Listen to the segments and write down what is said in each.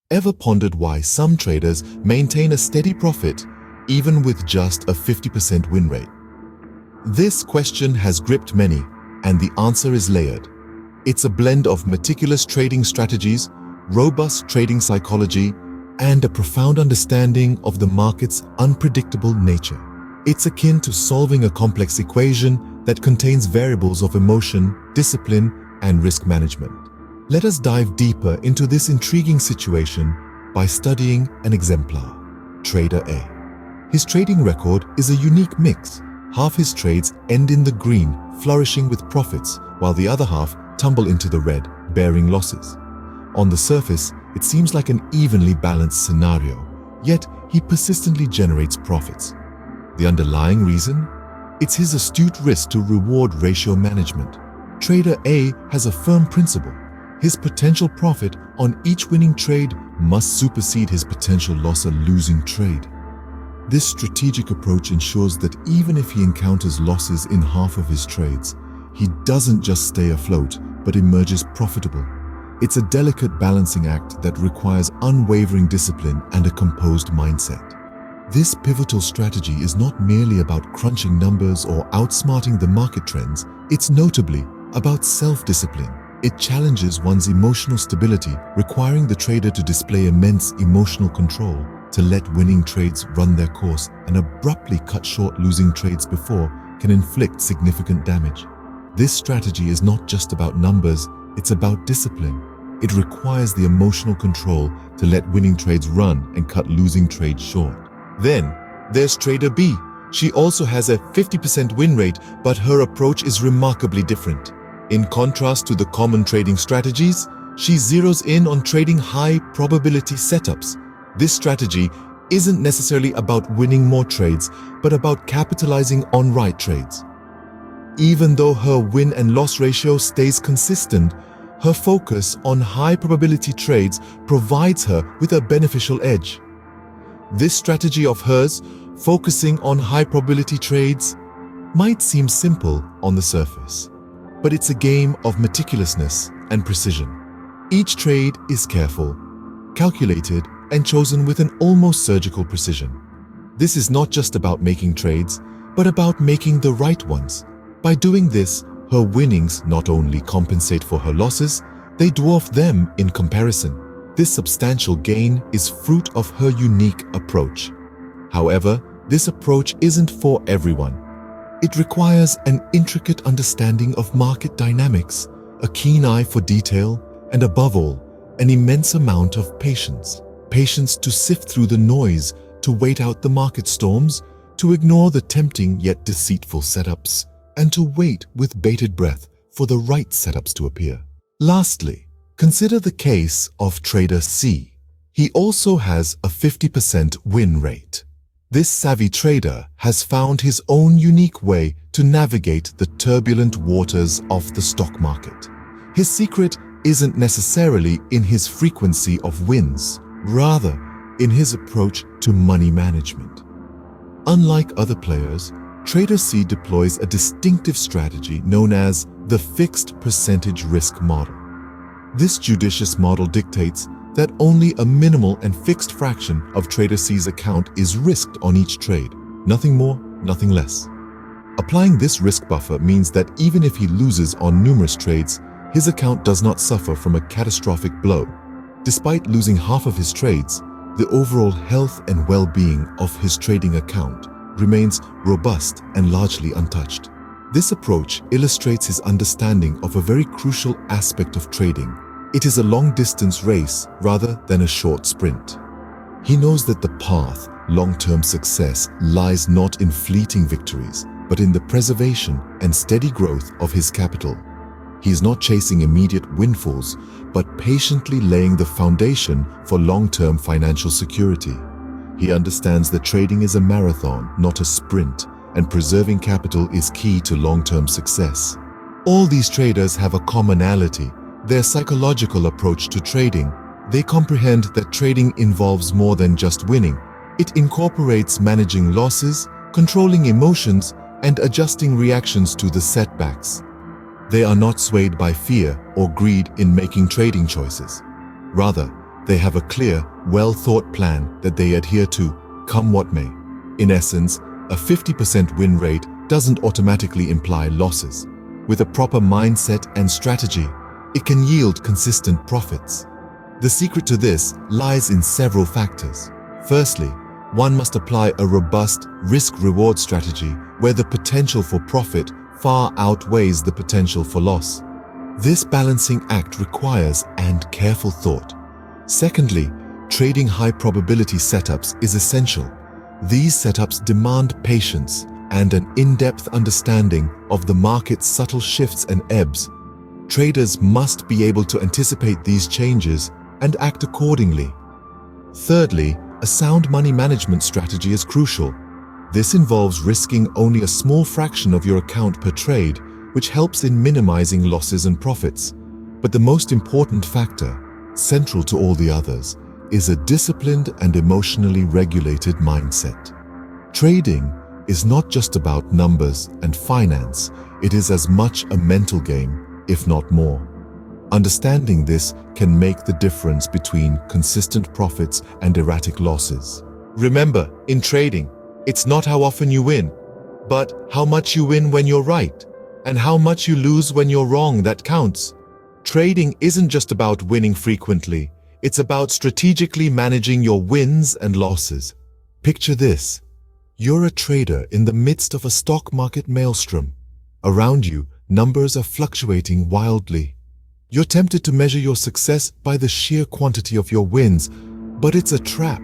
Ever pondered why some traders maintain a steady profit even with just a 50% win rate? This question has gripped many, and the answer is layered. It's a blend of meticulous trading strategies, robust trading psychology, and a profound understanding of the market's unpredictable nature. It's akin to solving a complex equation that contains variables of emotion, discipline, and risk management. Let us dive deeper into this intriguing situation by studying an exemplar, Trader A. His trading record is a unique mix. Half his trades end in the green, flourishing with profits, while the other half tumble into the red, bearing losses. On the surface, it seems like an evenly balanced scenario, yet he persistently generates profits. The underlying reason? It's his astute risk to reward ratio management. Trader A has a firm principle. His potential profit on each winning trade must supersede his potential loss on losing trade. This strategic approach ensures that even if he encounters losses in half of his trades, he doesn't just stay afloat, but emerges profitable. It's a delicate balancing act that requires unwavering discipline and a composed mindset. This pivotal strategy is not merely about crunching numbers or outsmarting the market trends, it's notably about self-discipline. It challenges one's emotional stability, requiring the trader to display immense emotional control, to let winning trades run their course and abruptly cut short losing trades before can inflict significant damage. This strategy is not just about numbers, it's about discipline. It requires the emotional control to let winning trades run and cut losing trades short. Then, there's Trader B. She also has a 50% win rate, but her approach is remarkably different. In contrast to the common trading strategies, she zeroes in on trading high-probability setups. This strategy isn't necessarily about winning more trades, but about capitalizing on right trades. Even though her win and loss ratio stays consistent, her focus on high-probability trades provides her with a beneficial edge. This strategy of hers, focusing on high-probability trades, might seem simple on the surface, but it's a game of meticulousness and precision. Each trade is careful, calculated, and chosen with an almost surgical precision. This is not just about making trades, but about making the right ones. By doing this, her winnings not only compensate for her losses, they dwarf them in comparison. This substantial gain is fruit of her unique approach. However, this approach isn't for everyone. It requires an intricate understanding of market dynamics, a keen eye for detail, and above all, an immense amount of patience. Patience to sift through the noise, to wait out the market storms, to ignore the tempting yet deceitful setups, and to wait with bated breath for the right setups to appear. Lastly, consider the case of Trader C. He also has a 50% win rate. This savvy trader has found his own unique way to navigate the turbulent waters of the stock market. His secret isn't necessarily in his frequency of wins, rather in his approach to money management. Unlike other players, Trader C deploys a distinctive strategy known as the fixed percentage risk model. This judicious model dictates that only a minimal and fixed fraction of Trader C's account is risked on each trade. Nothing more, nothing less. Applying this risk buffer means that even if he loses on numerous trades, his account does not suffer from a catastrophic blow. Despite losing half of his trades, the overall health and well-being of his trading account remains robust and largely untouched. This approach illustrates his understanding of a very crucial aspect of trading. It is a long-distance race rather than a short sprint. He knows that the path, long-term success, lies not in fleeting victories, but in the preservation and steady growth of his capital. He is not chasing immediate windfalls, but patiently laying the foundation for long-term financial security. He understands that trading is a marathon, not a sprint, and preserving capital is key to long-term success. All these traders have a commonality: their psychological approach to trading. They comprehend that trading involves more than just winning. It incorporates managing losses, controlling emotions, and adjusting reactions to the setbacks. They are not swayed by fear or greed in making trading choices. Rather, They have a clear, well-thought plan that they adhere to, come what may. In essence, a 50% win rate doesn't automatically imply losses. With a proper mindset and strategy, it can yield consistent profits. The secret to this lies in several factors. Firstly, one must apply a robust risk-reward strategy where the potential for profit far outweighs the potential for loss. This balancing act requires and careful thought. Secondly, trading high-probability setups is essential. These setups demand patience and an in-depth understanding of the market's subtle shifts and ebbs. Traders must be able to anticipate these changes and act accordingly. Thirdly, a sound money management strategy is crucial. This involves risking only a small fraction of your account per trade, which helps in minimizing losses and profits. But the most important factor, central to all the others, is a disciplined and emotionally regulated mindset. Trading is not just about numbers and finance, it is as much a mental game, if not more. Understanding this can make the difference between consistent profits and erratic losses. Remember, in trading, it's not how often you win, but how much you win when you're right, and how much you lose when you're wrong that counts. Trading isn't just about winning frequently, it's about strategically managing your wins and losses. Picture this. You're a trader in the midst of a stock market maelstrom. Around you, numbers are fluctuating wildly. You're tempted to measure your success by the sheer quantity of your wins, but it's a trap.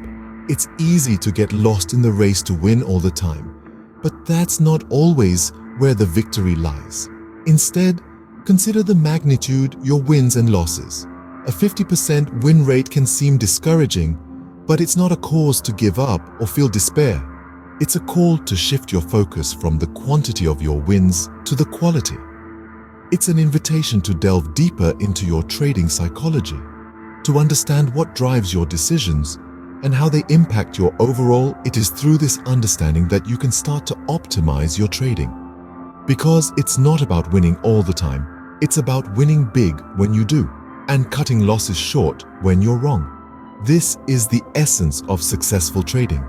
It's easy to get lost in the race to win all the time, but that's not always where the victory lies. Instead, consider the magnitude your wins and losses. A 50% win rate can seem discouraging, but it's not a cause to give up or feel despair. It's a call to shift your focus from the quantity of your wins to the quality. It's an invitation to delve deeper into your trading psychology, to understand what drives your decisions and how they impact your overall. It is through this understanding that you can start to optimize your trading. Because it's not about winning all the time, it's about winning big when you do, and cutting losses short when you're wrong. This is the essence of successful trading.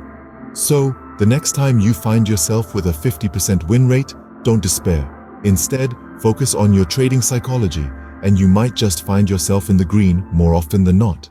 So, the next time you find yourself with a 50% win rate, don't despair. Instead, focus on your trading psychology, and you might just find yourself in the green more often than not.